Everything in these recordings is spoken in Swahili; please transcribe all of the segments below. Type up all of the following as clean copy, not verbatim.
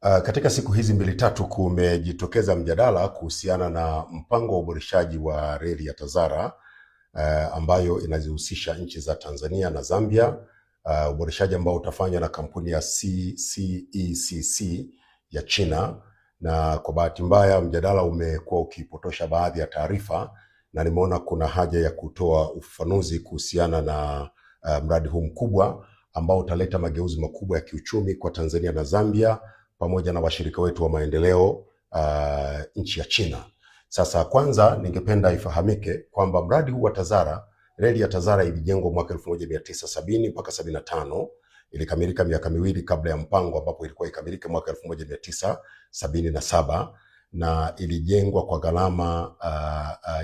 Katika siku hizi mbili tatu kumejitokeza mjadala kuhusiana na mpango wa uboreshaji wa reli ya TAZARA ambayo inazihusisha nchi za Tanzania na Zambia, uboreshaji ambao utafanywa na kampuni ya CECC ya China. Na kwa bahati mbaya mjadala umekuwa ukipotosha baadhi ya taarifa, na nimeona kuna haja ya kutoa ufafanuzi kuhusiana na mradi huu mkubwa ambao utaleta mageuzi makubwa ya kiuchumi kwa Tanzania na Zambia pamoja na washirika wetu wa maendeleo nchi ya China. Sasa kwanza ningependa ifahamike kwamba mradi huu wa TAZARA, reli ya TAZARA ilijengwa mwaka 1970 mpaka 75, ilikamilika miaka miwili kabla ya mpango ambapo ilikuwa ikamilike mwaka 1977, na ilijengwa kwa gharama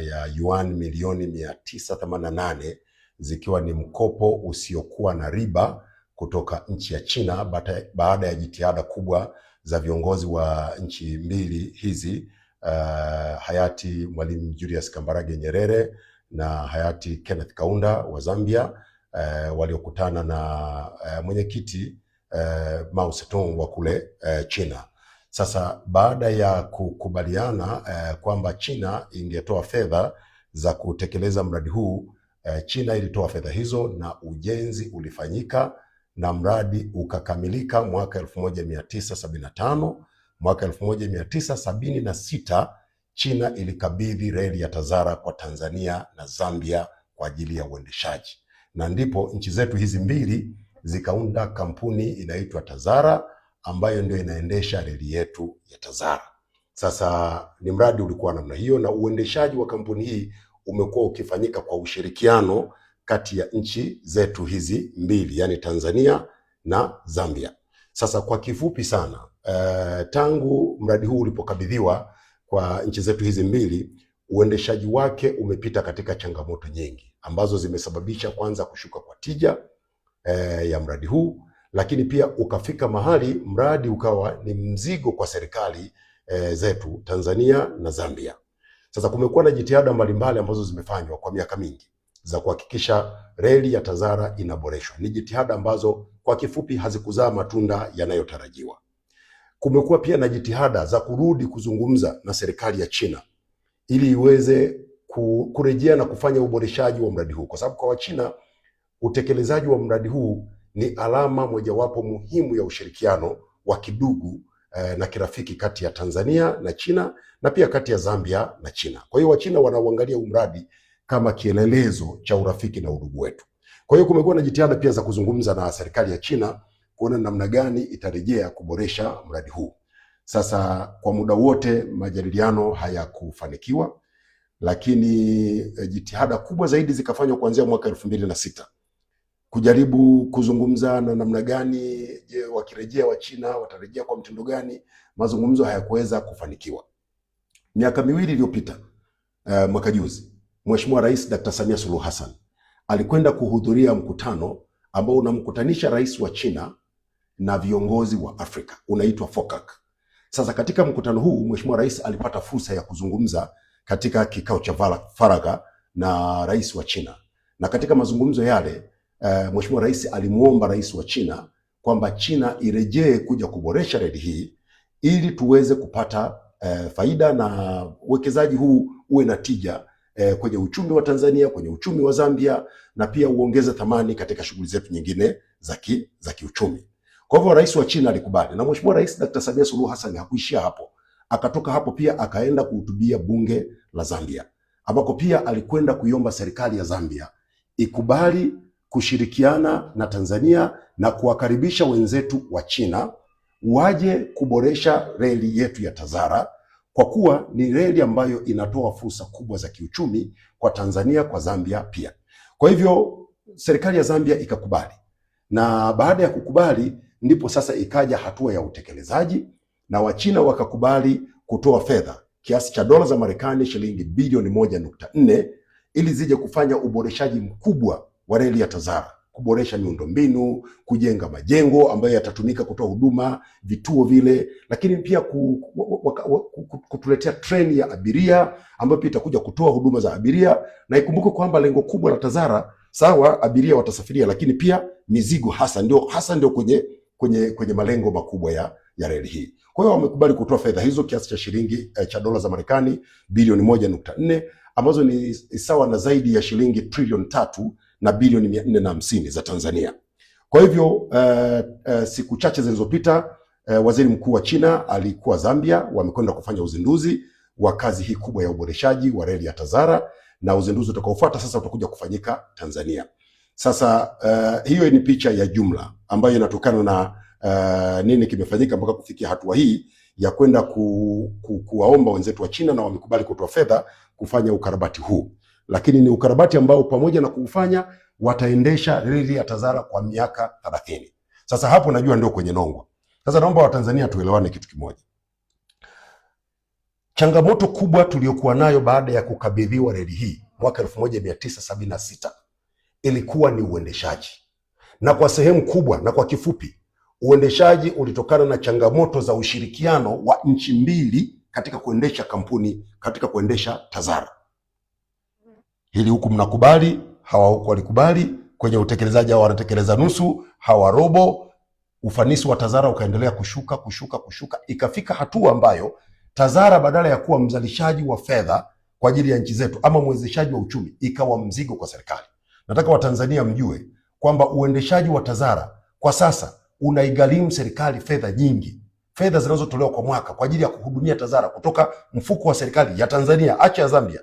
ya yuan milioni 988 zikiwa ni mkopo usiokuwa na riba kutoka nchi ya China baada ya jitihada kubwa za viongozi wa nchi mbili hizi, hayati Mwalimu Julius Kambarage Nyerere na hayati Kenneth Kaunda wa Zambia, waliokutana na mwenyekiti Mao Zedong wa kule China. Sasa baada ya kukubaliana kwamba China ingetoa fedha za kutekeleza mradi huu, China ilitoa fedha hizo na ujenzi ulifanyika na mradi ukakamilika mwaka 1975. Mwaka 1976 China ilikabidhi reli ya TAZARA kwa Tanzania na Zambia kwa ajili ya uendeshaji, na ndipo nchi zetu hizi mbili zikaunda kampuni inaitwa TAZARA ambayo ndio inaendesha reli yetu ya TAZARA. Sasa ni mradi ulikuwa namna hiyo, na uendeshaji wa kampuni hii umekuwa ukifanyika kwa ushirikiano kati ya nchi zetu hizi mbili, yani Tanzania na Zambia. Sasa kwa kifupi sana, tangu mradi huu ulipokabidhiwa kwa nchi zetu hizi mbili, uendeshaji wake umepita katika changamoto nyingi ambazo zimesababisha kwanza kushuka kwa tija ya mradi huu, lakini pia ukafika mahali mradi ukawa ni mzigo kwa serikali zetu Tanzania na Zambia. Sasa kumekuwa na jitihada mbalimbali ambazo zimefanywa kwa miaka mingi za kuhakikisha reli ya TAZARA inaboreshwa. Ni jitihada ambazo kwa kifupi hazikuzaa matunda yanayotarajiwa. Kumekuwa pia na jitihada za kurudi kuzungumza na serikali ya China ili iweze kurejea na kufanya uboreshaji wa mradi huu, kwa sababu kwa Wachina utekelezaji wa mradi huu ni alama mojawapo muhimu ya ushirikiano wa kidugu na kirafiki kati ya Tanzania na China na pia kati ya Zambia na China. Kwa hiyo Wachina wanauangalia huu mradi kama kielelezo cha urafiki na udugu wetu. Kwa hiyo kumekuwa na jitihada pia za kuzungumza na serikali ya China kuona namna gani itarejea kuboresha mradi huu. Sasa kwa muda wote majadiliano hayakufanikiwa, lakini jitihada kubwa zaidi zikafanywa kuanzia mwaka 2006 kujaribu kuzungumza na namna gani wakirejea wa China watarejea kwa mtindo gani. Mazungumzo hayakuweza kufanikiwa. Miaka miwili iliyopita, mwaka juzi, Mheshimiwa Rais Dr. Samia Suluhu Hassan alikwenda kuhudhuria mkutano ambao unamkutanisha rais wa China na viongozi wa Afrika, unaitwa FOCAC. Sasa katika mkutano huu Mheshimiwa Rais alipata fursa ya kuzungumza katika kikao cha faragha na rais wa China, na katika mazungumzo yale Mheshimiwa Rais alimuomba rais wa China kwamba China irejee kuja kuboresha reli hii ili tuweze kupata faida na uwekezaji huu uwe na tija kwenye uchumi wa Tanzania, kwenye uchumi wa Zambia, na pia uongeze thamani katika shughuli zetu nyingine za kiuchumi. Kwa hivyo rais wa China alikubali, na Mheshimiwa Rais Dr. Samia Suluhu Hassan hakuishia hapo. Akatoka hapo pia akaenda kuhutubia bunge la Zambia, ambako pia alikwenda kuiomba serikali ya Zambia ikubali kushirikiana na Tanzania na kuwakaribisha wenzetu wa China waje kuboresha reli yetu ya TAZARA, kwa kuwa ni reli ambayo inatoa fursa kubwa za kiuchumi kwa Tanzania, kwa Zambia pia. Kwa hivyo serikali ya Zambia ikakubali, na baada ya kukubali ndipo sasa ikaja hatua ya utekelezaji, na Wachina wakakubali kutoa fedha kiasi cha dola za Marekani shilingi bilioni 1.4 ili zije kufanya uboreshaji mkubwa wa reli ya TAZARA, kuboresha miundombinu, kujenga majengo ambayo yatatumika kutoa huduma, vituo vile, lakini pia kutuletea treni ya abiria ambayo pia itakuja kutoa huduma za abiria. Na ikumbuke kwamba lengo kubwa la TAZARA, sawa abiria watasafiria, lakini pia mizigo hasa ndio kwenye malengo makubwa ya reli hii. Kwa hiyo wamekubali kutoa fedha hizo kiasi cha shilingi cha dola za Marekani bilioni 1.4 ambazo ni sawa na zaidi ya shilingi trilioni 3 na bilioni 450 za Tanzania. Kwa hivyo siku chache zilizopita waziri mkuu wa China alikuwa Zambia, wamekwenda kufanya uzinduzi wa kazi hii kubwa ya uboreshaji wa reli ya Tazara, na uzinduzi utakaofuata sasa utakuja kufanyika Tanzania. Sasa hiyo ni picha ya jumla ambayo inatokana na nini kimefanyika mpaka kufikia hatua hii ya kwenda kuwaomba wenzetu wa China, na wamekubali kutoa fedha kufanya ukarabati huu. Lakini ni ukarabati ambao pamoja na kuufanya wataendesha reli ya Tazara kwa miaka 30. Sasa hapo najua ndio kwenye nongwa. Sasa naomba Watanzania tuelewane kitu kimoja. Changamoto kubwa tuliyokuwa nayo baada ya kukabidhiwa reli hii mwaka 1976 ilikuwa ni uendeshaji. Na kwa sehemu kubwa na kwa kifupi, uendeshaji ulitokana na changamoto za ushirikiano wa nchi mbili katika kuendesha kampuni, katika kuendesha Tazara. Hili huku mnakubali, hawa huku walikubali. Kwenye utekelezaji hawa wanatekeleza nusu, hawa robo. Ufanisi wa Tazara ukaendelea kushuka. Ikafika hatua ambayo Tazara badala ya kuwa mzalishaji wa fedha kwa ajili ya nchi zetu ama mwezeshaji wa uchumi, ikawa mzigo kwa serikali. Nataka Watanzania mjue kwamba uendeshaji wa Tazara kwa sasa unaigharimu serikali fedha nyingi. Fedha zinazotolewa kwa mwaka kwa ajili ya kuhudumia Tazara kutoka mfuko wa serikali ya Tanzania, acha ya Zambia,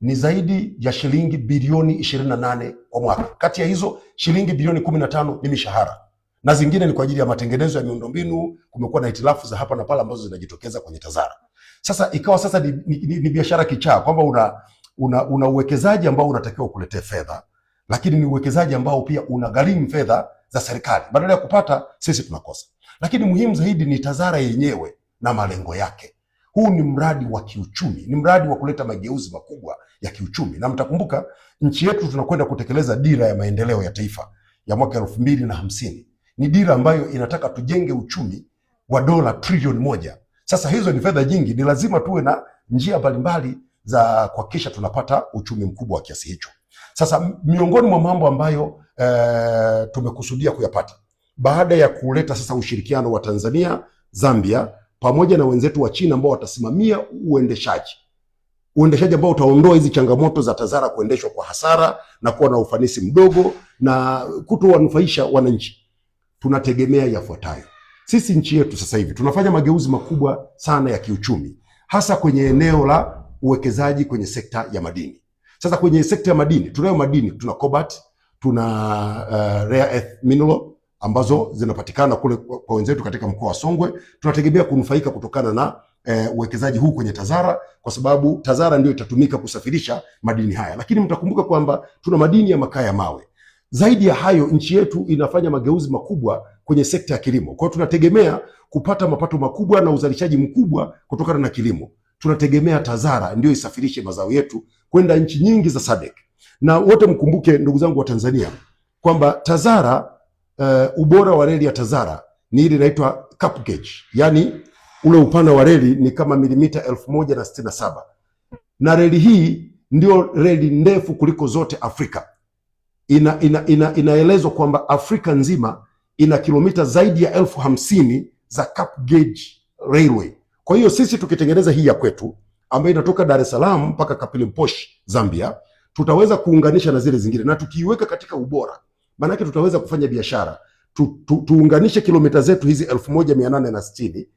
ni zaidi ya shilingi bilioni 28 kwa mwaka. Kati ya hizo shilingi bilioni 15 ni mishahara, na zingine ni kwa ajili ya matengenezo ya miundombinu. Kumekuwa na hitilafu za hapa na pale ambazo zinajitokeza kwenye Tazara. Sasa ikawa sasa ni biashara kichaa, kwamba una uwekezaji ambao unatakiwa kuletea fedha, lakini ni uwekezaji ambao pia unagharimu fedha za serikali. Badala ya kupata, sisi tunakosa. Lakini muhimu zaidi ni Tazara yenyewe na malengo yake. Huu ni mradi wa kiuchumi, ni mradi wa kuleta mageuzi makubwa ya kiuchumi. Na mtakumbuka nchi yetu tunakwenda kutekeleza dira ya maendeleo ya taifa ya mwaka 2050. Ni dira ambayo inataka tujenge uchumi wa dola trilioni 1. Sasa hizo ni fedha nyingi, ni lazima tuwe na njia mbalimbali za kuhakikisha tunapata uchumi mkubwa wa kiasi hicho. Sasa miongoni mwa mambo ambayo tumekusudia kuyapata baada ya kuleta sasa ushirikiano wa Tanzania, Zambia pamoja na wenzetu wa China ambao watasimamia uendeshaji ambao utaondoa hizi changamoto za Tazara kuendeshwa kwa hasara na kuwa na ufanisi mdogo na kutowanufaisha wananchi, tunategemea yafuatayo. Sisi nchi yetu sasa hivi tunafanya mageuzi makubwa sana ya kiuchumi, hasa kwenye eneo la uwekezaji kwenye sekta ya madini. Sasa kwenye sekta ya madini, tunayo madini, tuna cobalt, tuna rare earth mineral ambazo zinapatikana kule kwa wenzetu katika mkoa wa Songwe. Tunategemea kunufaika kutokana na uwekezaji huu kwenye Tazara, kwa sababu Tazara ndio itatumika kusafirisha madini haya. Lakini mtakumbuka kwamba tuna madini ya makaa ya mawe. Zaidi ya hayo, nchi yetu inafanya mageuzi makubwa kwenye sekta ya kilimo. Kwa hiyo tunategemea kupata mapato makubwa na uzalishaji mkubwa kutokana na kilimo. Tunategemea Tazara ndio isafirishe mazao yetu kwenda nchi nyingi za SADC. Na wote mkumbuke, ndugu zangu wa Tanzania, kwamba Tazara ubora wa reli ya Tazara ni ile inaitwa cap gauge. Yaani ule upana wa reli ni kama milimita 1067. Na reli hii ndio reli ndefu kuliko zote Afrika. Inaelezwa kwamba Afrika nzima ina kilomita zaidi ya 1050 za cap gauge railway. Kwa hiyo sisi tukitengeneza hii ya kwetu ambayo inatoka Dar es Salaam mpaka Kapilimposh Zambia, tutaweza kuunganisha na zile zingine, na tukiiweka katika ubora, maana yake tutaweza kufanya biashara. Tuunganishe kilomita zetu hizi 1860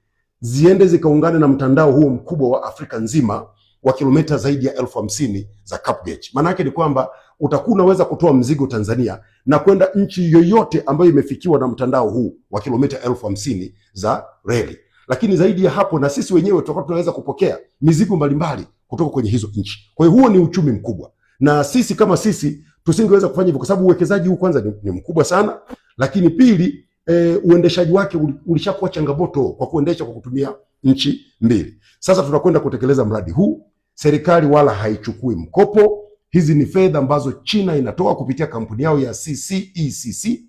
ziende zikaungane na mtandao huo mkubwa wa Afrika nzima wa kilomita zaidi ya 1050 za cap gauge. Maana yake ni kwamba utakuwa unaweza kutoa mzigo Tanzania na kwenda nchi yoyote ambayo imefikiwa na mtandao huu wa kilomita 1050 za reli. Lakini zaidi ya hapo, na sisi wenyewe tutakuwa tunaweza kupokea mizigo mbalimbali kutoka kwenye hizo nchi. Kwa hiyo huo ni uchumi mkubwa, na sisi kama sisi tusingeweza kufanya hivyo kwa sababu uwekezaji huu kwanza ni mkubwa sana, lakini pili uendeshaji wake ulishakuwa changamoto kwa kuendesha kwa kutumia nchi mbili. Sasa tunakwenda kutekeleza mradi huu. Serikali wala haichukui mkopo. Hizi ni fedha ambazo China inatoa kupitia kampuni yao ya CCECC,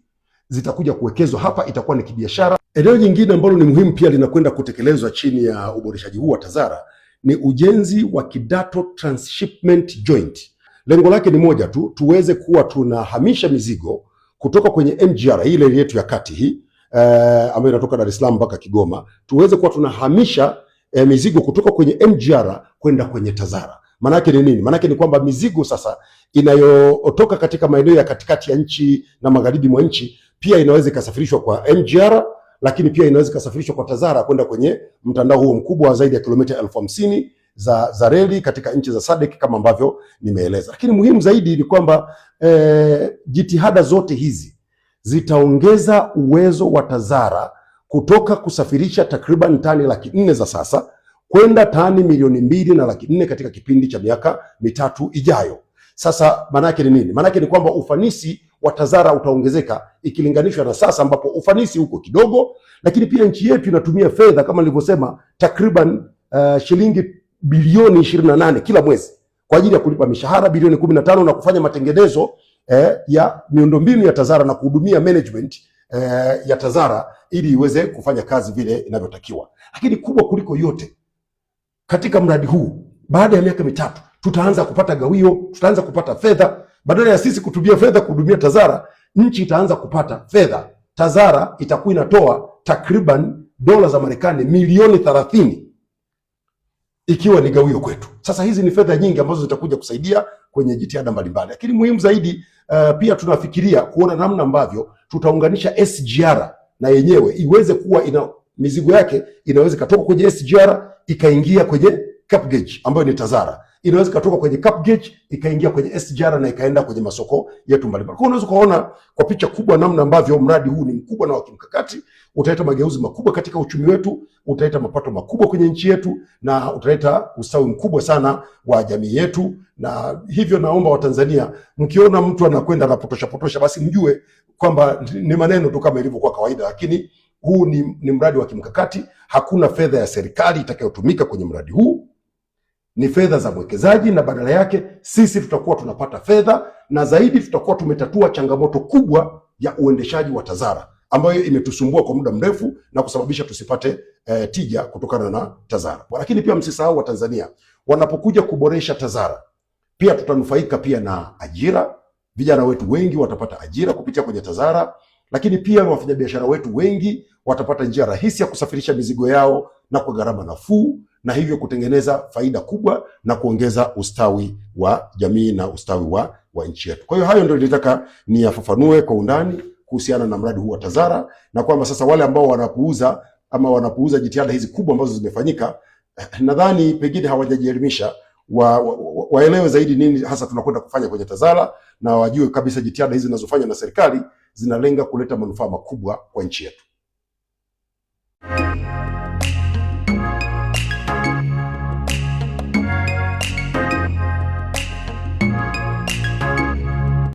zitakuja kuwekezwa hapa, itakuwa ni kibiashara. Eneo jingine ambalo ni muhimu pia linakwenda kutekelezwa chini ya uboreshaji huu wa Tazara ni ujenzi wa Kidato Transshipment Joint. Lengo lake ni moja tu, tuweze kuwa tunahamisha mizigo kutoka kwenye MGR ile yetu ya kati hii ambayo inatoka Dar es Salaam mpaka Kigoma, tuweze kuwa tunahamisha mizigo kutoka kwenye MGR kwenda kwenye TAZARA. Maana yake ni nini? Maana yake ni kwamba mizigo sasa inayotoka katika maeneo ya katikati ya nchi na magharibi mwa nchi pia inaweza ikasafirishwa kwa MGR, lakini pia inaweza ikasafirishwa kwa TAZARA kwenda kwenye mtandao huo mkubwa wa zaidi ya kilomita 50,000 za reli katika nchi za SADC kama ambavyo nimeeleza. Lakini muhimu zaidi ni kwamba jitihada zote hizi zitaongeza uwezo wa TAZARA kutoka kusafirisha takriban tani 400,000 za sasa kwenda tani 2,400,000 katika kipindi cha miaka mitatu ijayo. Sasa maana yake ni nini? Maana yake ni kwamba ufanisi wa TAZARA utaongezeka ikilinganishwa na sasa ambapo ufanisi huko kidogo, lakini pia nchi yetu inatumia fedha kama nilivyosema takriban shilingi bilioni 28 kila mwezi kwa ajili ya kulipa mishahara bilioni 15 na kufanya matengenezo ya miundombinu ya TAZARA na kuhudumia management ya TAZARA ili iweze kufanya kazi vile inavyotakiwa. Lakini kubwa kuliko yote katika mradi huu, baada ya miaka mitatu tutaanza kupata gawio, tutaanza kupata fedha. Badala ya sisi kutumia fedha kuhudumia TAZARA, nchi itaanza kupata fedha. TAZARA itakuwa inatoa takriban dola za Marekani milioni 30 ikiwa ni gawio kwetu. Sasa hizi ni fedha nyingi ambazo zitakuja kusaidia kwenye jitihada mbalimbali. Lakini muhimu zaidi pia tunafikiria kuona namna ambavyo tutaunganisha SGR na yenyewe iweze kuwa ina mizigo yake inaweza katoka kwenye SGR ikaingia kwenye Cap Gauge ambayo ni TAZARA. Inaweza katoka kwenye Cap Gauge ikaingia kwenye SGR na ikaenda kwenye masoko yetu mbalimbali. Kwa hiyo unaweza kuona kwa picha kubwa namna ambavyo mradi huu ni mkubwa na wa kimkakati, utaleta mageuzi makubwa katika uchumi wetu, utaleta mapato makubwa kwenye nchi yetu na utaleta ustawi mkubwa sana wa jamii yetu. Na hivyo naomba Watanzania, mkiona mtu anakwenda na potosha basi mjue kwamba ni maneno tu kama ilivyokuwa kawaida, lakini huu ni mradi wa kimkakati. Hakuna fedha ya serikali itakayotumika kwenye mradi huu, ni fedha za mwekezaji, na badala yake sisi tutakuwa tunapata fedha, na zaidi tutakuwa tumetatua changamoto kubwa ya uendeshaji wa TAZARA ambayo imetusumbua kwa muda mrefu na kusababisha tusipate tija kutokana na TAZARA. Lakini pia msisahau Watanzania, wanapokuja kuboresha TAZARA pia tutanufaika pia na ajira. Vijana wetu wengi watapata ajira kupitia kwenye TAZARA, lakini pia wafanyabiashara wetu wengi watapata njia rahisi ya kusafirisha mizigo yao na kwa gharama nafuu, na hivyo kutengeneza faida kubwa na kuongeza ustawi wa jamii na ustawi wa nchi yetu. Kwa hiyo hayo ndio nilitaka niyafafanue kwa undani kuhusiana na mradi huu wa TAZARA, na kwamba sasa wale ambao wanapuuza jitihada hizi kubwa ambazo zimefanyika, nadhani pengine hawajajielimisha, waelewe zaidi nini hasa tunakwenda kufanya kwenye TAZARA, na wajue kabisa jitihada hizi zinazofanywa na serikali zinalenga kuleta manufaa makubwa kwa nchi yetu.